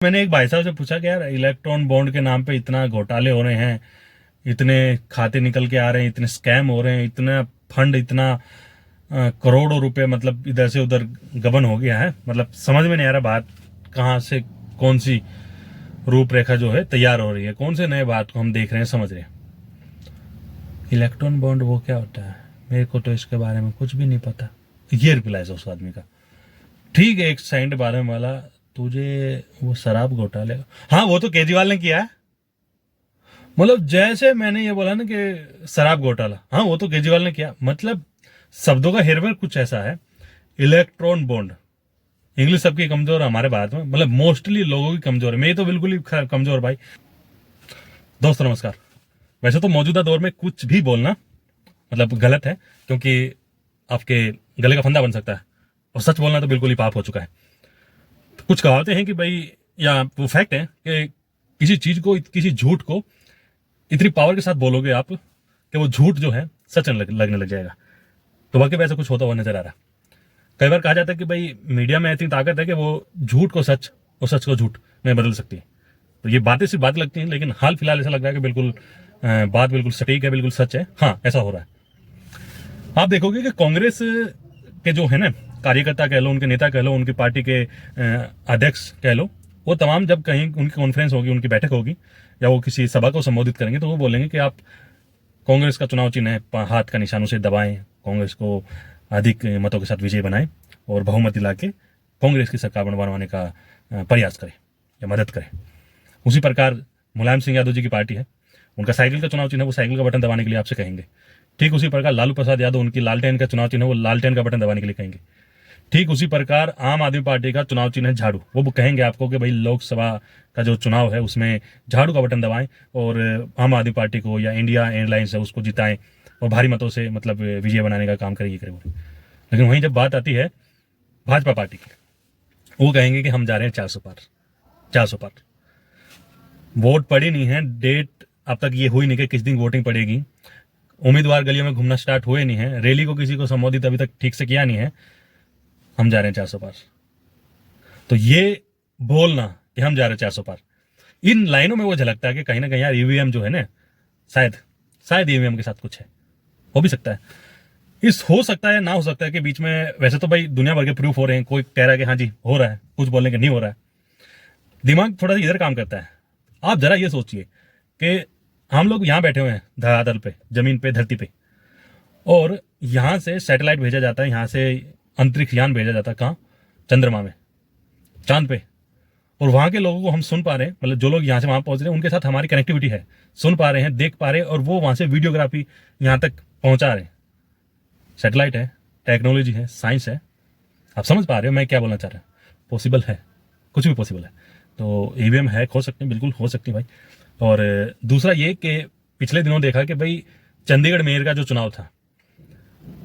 मैंने एक भाई साहब से पूछा कि यार इलेक्ट्रॉन बॉन्ड के नाम पे इतना घोटाले हो रहे हैं, इतने खाते निकल के आ रहे हैं, इतने स्कैम हो रहे हैं, इतना फंड, इतना करोड़ों रुपए मतलब इधर से उधर गबन हो गया है। मतलब समझ में नहीं आ रहा बात कहाँ से कौन सी रूपरेखा जो है तैयार हो रही है, कौन से नए बात को हम देख रहे हैं, समझ रहे हैं। इलेक्ट्रॉन बॉन्ड वो क्या होता है, मेरे को तो इसके बारे में कुछ भी नहीं पता। ये रिप्लाई है उस आदमी का। ठीक है, एक सेकंड बारे में वाला, तुझे वो शराब घोटाले, हाँ वो तो केजरीवाल ने किया है। मतलब जैसे मैंने ये बोला ना कि शराब घोटाला, हाँ वो तो केजरीवाल ने किया। मतलब शब्दों का हेरफेर कुछ ऐसा है। इलेक्ट्रॉन बॉन्ड, इंग्लिश सबकी कमजोर है हमारे भारत में, मतलब मोस्टली लोगों की कमजोर है, मेरी तो बिल्कुल ही कमजोर भाई। दोस्तों नमस्कार। वैसे तो मौजूदा दौर में कुछ भी बोलना मतलब गलत है, क्योंकि आपके गले का फंदा बन सकता है, और सच बोलना तो बिल्कुल ही पाप हो चुका है। कुछ कहावतें हैं कि भाई, या वो फैक्ट है कि किसी चीज को, किसी झूठ को इतनी पावर के साथ बोलोगे आप कि वो झूठ जो है सच लगने लग जाएगा। तो वाकई वैसा कुछ होता हुआ नजर आ रहा है। कई बार कहा जाता है कि भाई मीडिया में इतनी ताकत है कि वो झूठ को सच और सच को झूठ में बदल सकती है। तो ये बातें सिर्फ बात लगती हैं, लेकिन हाल फिलहाल ऐसा लग रहा है कि बिल्कुल बात बिल्कुल सटीक है, बिल्कुल सच है। हाँ, ऐसा हो रहा है। आप देखोगे कि कांग्रेस के जो है ना कार्यकर्ता कह लो, उनके नेता कह लो, उनकी पार्टी के अध्यक्ष कह लो, वो तमाम जब कहीं उनकी कॉन्फ्रेंस होगी, उनकी बैठक होगी, या वो किसी सभा को संबोधित करेंगे, तो वो बोलेंगे कि आप कांग्रेस का चुनाव चिन्ह है, हाथ का निशानों से दबाएं, कांग्रेस को अधिक मतों के साथ विजय बनाएं और बहुमत दिला के कांग्रेस की सरकार बनवाने का प्रयास करें या मदद करें। उसी प्रकार मुलायम सिंह यादव जी की पार्टी है, उनका साइकिल का चुनाव चिन्ह है, वो साइकिल का बटन दबाने के लिए आपसे कहेंगे। ठीक उसी प्रकार लालू प्रसाद यादव, उनकी लालटेन का चुनाव चिन्ह है, वो लालटेन का बटन दबाने के लिए कहेंगे। ठीक उसी प्रकार आम आदमी पार्टी का चुनाव चिन्ह है झाड़ू, वो कहेंगे आपको कि भाई लोकसभा का जो चुनाव है उसमें झाड़ू का बटन दबाएं और आम आदमी पार्टी को या इंडिया एयरलाइंस है उसको जिताएं और भारी मतों से मतलब विजय बनाने का काम करें, ये करें। लेकिन वहीं जब बात आती है भाजपा पार्टी की, वो कहेंगे कि हम जा रहे हैं 400 पार। 400 पार वोट पड़ी नहीं है, डेट अब तक ये हुई नहीं कि किस दिन वोटिंग पड़ेगी, उम्मीदवार गलियों में घूमना स्टार्ट हुए नहीं है, रैली को किसी को संबोधित अभी तक ठीक से किया नहीं है, हम जा रहे हैं 400 पार। तो ये बोलना कि हम जा रहे हैं 400 पार, इन लाइनों में वो झलकता है कि कहीं ना कहीं यार ईवीएम जो है ना, शायद ईवीएम के साथ कुछ है, हो भी सकता है। इस हो सकता है ना हो सकता है के बीच में वैसे तो भाई दुनिया भर के प्रूफ हो रहे हैं, कोई कह रहा है कि हाँ जी हो रहा है, कुछ बोलने के नहीं हो रहा है। दिमाग थोड़ा सा इधर काम करता है। आप जरा ये सोचिए कि हम लोग यहाँ बैठे हुए हैं धरातल पे, जमीन पे, धरती पे, और यहां से सैटेलाइट भेजा जाता है, यहां से अंतरिक्ष यान भेजा जाता है, कहाँ? चंद्रमा में, चांद पे। और वहां के लोगों को हम सुन पा रहे हैं, मतलब जो लोग यहाँ से वहां पहुंच रहे हैं उनके साथ हमारी कनेक्टिविटी है, सुन पा रहे हैं, देख पा रहे हैं, और वो वहां से वीडियोग्राफी यहां तक पहुंचा रहे हैं। सैटेलाइट है, टेक्नोलॉजी है, साइंस है। आप समझ पा रहे हो मैं क्या बोलना चाह रहा हूँ? पॉसिबल है, कुछ भी पॉसिबल है। तो ईवीएम है, हो सकते हैं, बिल्कुल हो सकती है भाई। और दूसरा ये कि पिछले दिनों देखा कि भाई चंडीगढ़ मेयर का जो चुनाव था,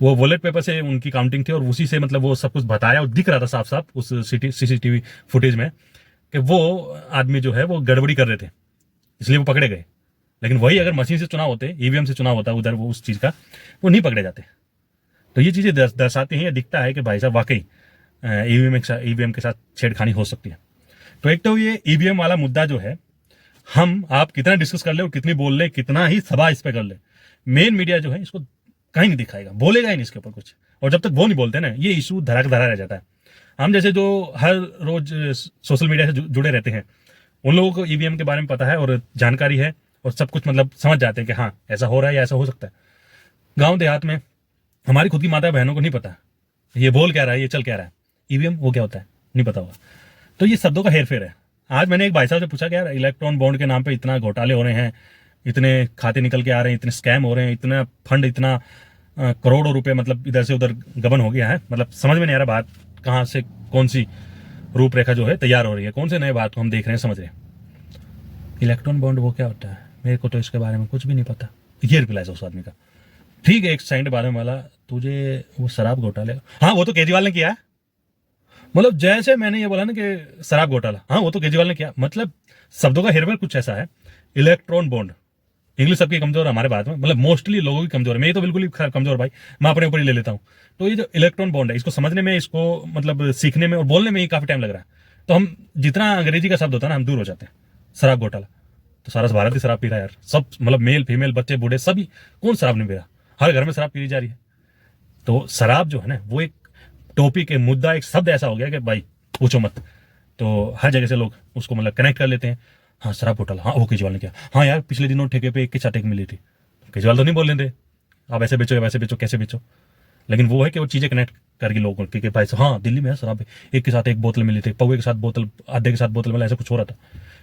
वो वॉलेट पेपर से उनकी काउंटिंग थी, और उसी से मतलब वो सब कुछ बताया और दिख रहा था साफ साफ उस सीसीटीवी फुटेज में कि वो आदमी जो है वो गड़बड़ी कर रहे थे, इसलिए वो पकड़े गए। लेकिन वही अगर मशीन से चुनाव होते, ईवीएम से चुनाव होता उधर, वो उस चीज का वो नहीं पकड़े जाते। तो ये चीजें दर्शाती हैं, दिखता है कि भाई साहब वाकई ईवीएम के साथ छेड़खानी हो सकती है। तो एक तो ये ईवीएम वाला मुद्दा जो है, हम आप कितना डिस्कस कर ले और कितनी बोल ले, कितना ही सभा इस पे कर ले, मेन मीडिया जो है इसको कहीं नहीं दिखाएगा, बोलेगा ही नहीं इसके ऊपर कुछ। और जब तक वो नहीं बोलते ना, ये इशू धरा धरा रह जाता है। हम जैसे जो हर रोज सोशल मीडिया से जुड़े रहते हैं, उन लोगों को ईवीएम के बारे में पता है और जानकारी है, और सब कुछ मतलब समझ जाते हैं कि हाँ ऐसा हो रहा है या ऐसा हो सकता है। गाँव देहात में हमारी खुद की माता बहनों को नहीं पता ये बोल क्या रहा है, ये चल क्या रहा है, ईवीएम वो क्या होता है नहीं पता होगा। तो ये शब्दों का हेरफेर है। आज मैंने एक भाई साहब से पूछा कि यार इलेक्ट्रॉन बॉन्ड के नाम पे इतना घोटाले हो रहे हैं, इतने खाते निकल के आ रहे हैं, इतने स्कैम हो रहे हैं, इतना फंड, इतना करोड़ों रुपए मतलब इधर से उधर गबन हो गया है, मतलब समझ में नहीं आ रहा बात कहाँ से कौन सी रूपरेखा जो है तैयार हो रही है, कौन से नए बात को हम देख रहे हैं, समझ रहे हैं। इलेक्ट्रॉन बॉन्ड वो क्या होता है, मेरे को तो इसके बारे में कुछ भी नहीं पता। ये रिप्लाई है उस आदमी का। ठीक है, एक सेकंड बारे में वाला, तुझे वो शराब घोटाले, हाँ वो तो केजरीवाल ने किया है। मतलब जैसे मैंने ये बोला ना कि शराब घोटाला, हाँ वो तो केजरीवाल ने किया। मतलब शब्दों का हेरफेर कुछ ऐसा है। इलेक्ट्रॉन बॉन्ड, इंग्लिश सबकी कमजोर है हमारे भारत में, मतलब मोस्टली लोगों की कमजोर है, मेरी तो बिल्कुल ही कमजोर भाई, मैं अपने ऊपर ही ले लेता हूँ। तो ये जो इलेक्ट्रॉन बॉन्ड है, इसको समझने में, इसको मतलब सीखने में और बोलने में ही काफी टाइम लग रहा है। तो हम जितना अंग्रेजी का शब्द होता है ना, हम दूर हो जाते हैं। शराब घोटाला, तो सारा भारत ही शराब पी रहा है यार, सब मतलब मेल फीमेल बच्चे बूढ़े सभी, कौन शराब नहीं पी रहा, हर घर में शराब पी जा रही है। तो शराब जो है ना वो एक टॉपिक, एक मुद्दा, एक शब्द ऐसा हो गया कि भाई पूछो मत। तो हर जगह से लोग उसको मतलब कनेक्ट कर लेते हैं। हाँ शराब घोटाला, हाँ वो केजरीवाल ने किया, हाँ यार पिछले दिनों ठेके पे 1 के साथ 1 मिली थी। केजरीवाल तो नहीं बोल रहे थे आप ऐसे बेचो या वैसे बेचो, कैसे बेचो, लेकिन वो है कि वो चीजें कनेक्ट करके लोगों को कि भाई हाँ दिल्ली में है शराब 1 के साथ 1 बोतल मिली थी, पौवे के साथ बोतल, आधे के साथ बोतल मिला, ऐसा कुछ हो रहा था।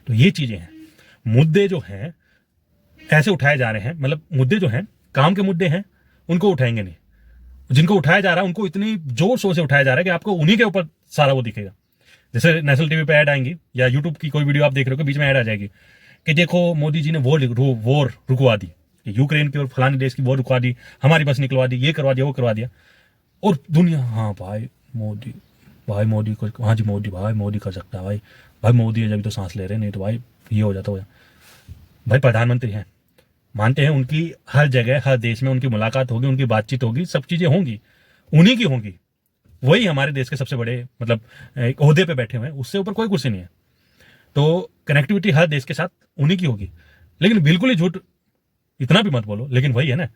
तो ये चीजें हैं, मुद्दे जो हैं ऐसे उठाए जा रहे हैं, मतलब मुद्दे जो हैं काम के मुद्दे हैं, उनको उठाएंगे नहीं। जिनको उठाया जा रहा है उनको इतनी जोर शोर से उठाया जा रहा है कि आपको उन्हीं के ऊपर सारा वो दिखेगा। जैसे नेशनल टीवी पे ऐड आएंगी या यूट्यूब की कोई वीडियो आप देख रहे हो कि बीच में ऐड आ जाएगी कि देखो मोदी जी ने वॉर रुकवा दी, यूक्रेन की और फलाने देश की वॉर रुकवा दी, हमारी बस निकलवा दी, ये करवा दिया वो करवा दिया, और दुनिया हाँ भाई मोदी को, हाँ जी मोदी, भाई मोदी कर सकता है, भाई मोदी है जब तो सांस ले रहे, नहीं तो भाई ये हो जाता हो। भाई प्रधानमंत्री हैं, मानते हैं उनकी हर जगह हर देश में उनकी मुलाकात होगी, उनकी बातचीत होगी, सब चीजें होंगी, उन्हीं की होंगी, वही हमारे देश के सबसे बड़े मतलब एक ओहदे पे बैठे हुए हैं, उससे ऊपर कोई कुर्सी नहीं है। तो कनेक्टिविटी हर देश के साथ उन्हीं की होगी। लेकिन बिल्कुल ही झूठ इतना भी मत बोलो, लेकिन वही है ना,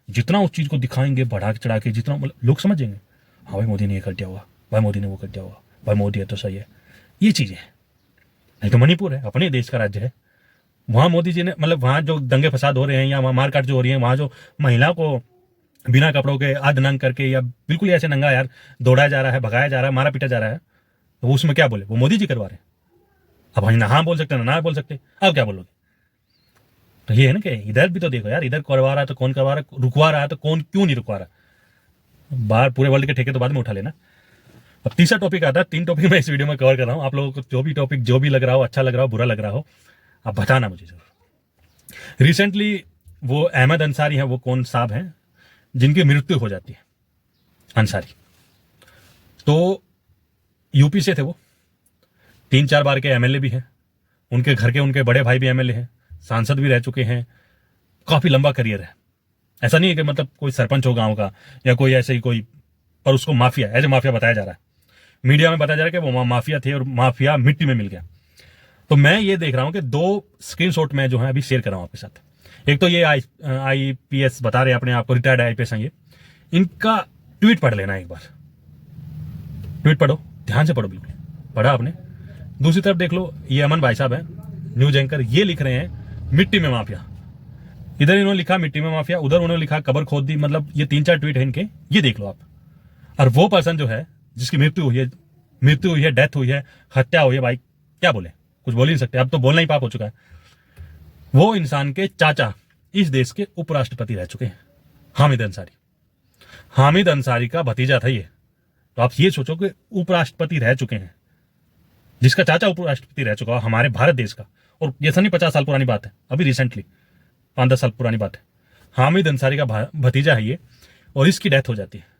जितना उस चीज को दिखाएंगे बढ़ा के चढ़ा के, जितना मतलब लोग समझेंगे हाँ भाई मोदी ने ये कर दिया होगा, भाई मोदी ने वो कर दिया होगा, भाई मोदी है तो सही है, ये चीजें हैं। नहीं तो मणिपुर है, अपने देश का राज्य है, वहां मोदी जी ने मतलब वहां जो दंगे फसाद हो रहे हैं या वहां मारकाट जो हो रही है, वहां जो महिला को बिना कपड़ों के आध नंग करके या बिल्कुल ऐसे नंगा यार दौड़ाया जा रहा है, भगाया जा रहा है, मारा पीटा जा रहा है, तो उसमें क्या बोले, वो मोदी जी करवा रहे हैं। अब हम ना हाँ बोल सकते ना बोल सकते, अब क्या बोलोगे। तो ये है ना कि इधर भी तो देखो यार, इधर करवा रहा है तो कौन करवा रहा है, रुकवा रहा है तो कौन क्यों नहीं रुकवा रहा। बाहर पूरे वर्ल्ड के ठेके तो बाद में उठा लेना। अब तीसरा टॉपिक आता है, 3 टॉपिक मैं इस वीडियो में कवर कर रहा हूँ, आप लोगों को जो भी टॉपिक जो भी लग रहा हो, अच्छा लग रहा हो, बुरा लग रहा हो, आप बताना मुझे जरूर। रिसेंटली वो अहमद अंसारी है, वो कौन साहब हैं जिनकी मृत्यु हो जाती है, अंसारी, तो यूपी से थे वो, 3-4 बार के एमएलए भी हैं, उनके घर के उनके बड़े भाई भी एमएलए हैं, सांसद भी रह चुके हैं, काफी लंबा करियर है। ऐसा नहीं है कि मतलब कोई सरपंच हो गांव का या कोई ऐसे ही कोई, पर उसको माफिया एज ए माफिया बताया जा रहा है, मीडिया में बताया जा रहा है कि वो माफिया थे और माफिया मिट्टी में मिल गया। तो मैं ये देख रहा हूं कि 2 स्क्रीनशॉट में जो है अभी शेयर कर रहा हूं आपके साथ। एक तो ये आईपीएस बता रहे हैं अपने आप को, रिटायर्ड आईपीएस हैं ये, इनका ट्वीट पढ़ लेना एक बार, ट्वीट पढ़ो, ध्यान से पढ़ो, बिल्कुल पढ़ा आपने। दूसरी तरफ देख लो, ये अमन भाई साहब हैं न्यूज एंकर, ये लिख रहे हैं मिट्टी में माफिया, इधर इन्होंने लिखा मिट्टी में माफिया, उधर उन्होंने लिखा कबर खोद दी, मतलब ये 3-4 ट्वीट है इनके, ये देख लो आप। और वो पर्सन जो है जिसकी मृत्यु हुई है, डेथ हुई है, हत्या हुई है, भाई क्या बोले, कुछ बोल ही नहीं सकते, अब तो बोलना ही पाप हो चुका है। वो इंसान के चाचा इस देश के उपराष्ट्रपति रह चुके हैं, हामिद अंसारी, हामिद अंसारी का भतीजा था ये। तो आप ये सोचो कि उपराष्ट्रपति रह चुके हैं, जिसका चाचा उपराष्ट्रपति रह चुका है हमारे भारत देश का, और ये नहीं 50 साल पुरानी बात है, अभी रिसेंटली 5-10 साल पुरानी बात है। हामिद अंसारी का भतीजा है ये, और इसकी डेथ हो जाती है।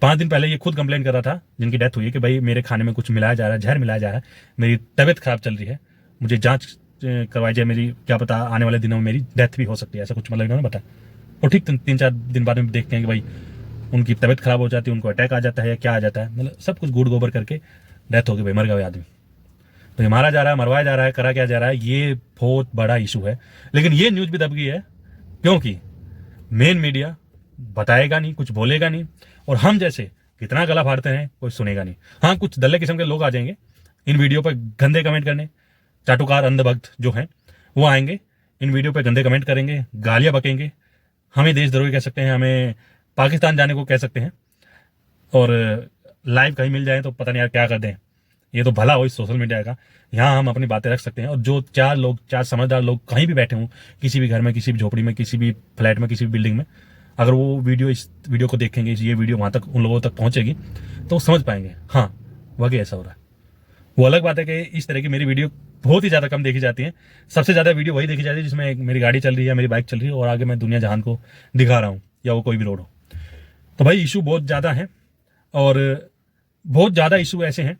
5 दिन पहले ये खुद कंप्लेन कर रहा था जिनकी डेथ हुई है कि भाई मेरे खाने में कुछ मिलाया जा रहा है, जहर मिलाया जा रहा है, मेरी तबीयत खराब चल रही है, मुझे जांच करवाई जाए, मेरी क्या पता आने वाले दिनों में मेरी डेथ भी हो सकती है, ऐसा कुछ मतलब इन्होंने बताया। और ठीक 3-4 दिन बाद में देखते हैं कि भाई उनकी तबीयत खराब हो जाती है, उनको अटैक आ जाता है या क्या आ जाता है, मतलब सब कुछ गुड़ गोबर करके डेथ हो गई, भाई मर गया आदमी। तो ये मारा जा रहा है, मरवाया जा रहा है, करा क्या जा रहा है, ये बहुत बड़ा इशू है। लेकिन ये न्यूज भी दब गई है क्योंकि मेन मीडिया बताएगा नहीं, कुछ बोलेगा नहीं, और हम जैसे कितना गला फाड़ते हैं कोई सुनेगा नहीं। हाँ कुछ दल्ले किस्म के लोग आ जाएंगे इन वीडियो पर गंदे कमेंट करने, चाटुकार अंधभक्त जो हैं वो आएंगे इन वीडियो पे गंदे कमेंट करेंगे, गालियां बकेंगे, हमें देशद्रोही कह सकते हैं, हमें पाकिस्तान जाने को कह सकते हैं, और लाइव कहीं मिल जाए तो पता नहीं यार क्या कर दें। ये तो भला हो इस सोशल मीडिया का, यहाँ हम अपनी बातें रख सकते हैं, और जो 4 समझदार लोग कहीं भी बैठे हों, किसी भी घर में, किसी भी झोपड़ी में, किसी भी फ्लैट में, किसी भी बिल्डिंग में, अगर वो इस वीडियो को देखेंगे, ये वीडियो वहां तक उन लोगों तक पहुंचेगी तो समझ पाएंगे हाँ वाकई ऐसा हो रहा है। वो अलग बात है कि इस तरह की मेरी वीडियो बहुत ही ज्यादा कम देखी जाती है, सबसे ज्यादा वीडियो वही देखी जाती है जिसमें मेरी गाड़ी चल रही है, मेरी बाइक चल रही है, और आगे मैं दुनिया जहान को दिखा रहा हूँ, या वो कोई भी रोड हो। तो भाई इशू बहुत ज्यादा है, और बहुत ज्यादा इशू ऐसे हैं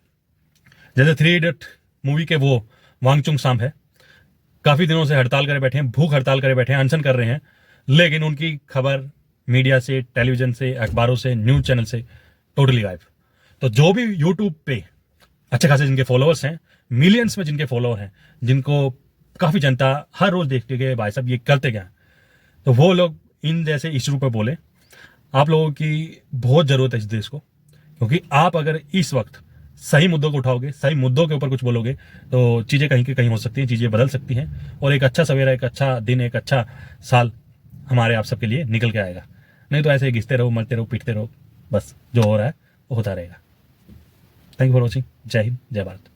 जैसे 3 इडियट मूवी के वो वांगचुंग साम है, काफी दिनों से हड़ताल करे बैठे हैं, भूख हड़ताल करे बैठे हैं, अनशन कर रहे हैं, लेकिन उनकी खबर मीडिया से, टेलीविजन से, अखबारों से, न्यूज चैनल से टोटली गायब। तो जो भी यूट्यूब पे अच्छे खासे जिनके फॉलोअर्स हैं, मिलियंस में जिनके फॉलोअर हैं, जिनको काफ़ी जनता हर रोज़ देखती है कि भाई साहब ये करते क्या हैं, तो वो लोग इन जैसे इशू पर बोले। आप लोगों की बहुत ज़रूरत है इस देश को, क्योंकि आप अगर इस वक्त सही मुद्दों को उठाओगे, सही मुद्दों के ऊपर कुछ बोलोगे, तो चीज़ें कहीं की कहीं हो सकती हैं, चीज़ें बदल सकती हैं, और एक अच्छा सवेरा, एक अच्छा दिन, एक अच्छा साल हमारे आप सबके लिए निकल के आएगा। नहीं तो ऐसे ही घिसते रहो, मरते रहो, पीटते रहो, बस जो हो रहा है वो होता रहेगा। Thank you for watching. जय हिंद, जय भारत।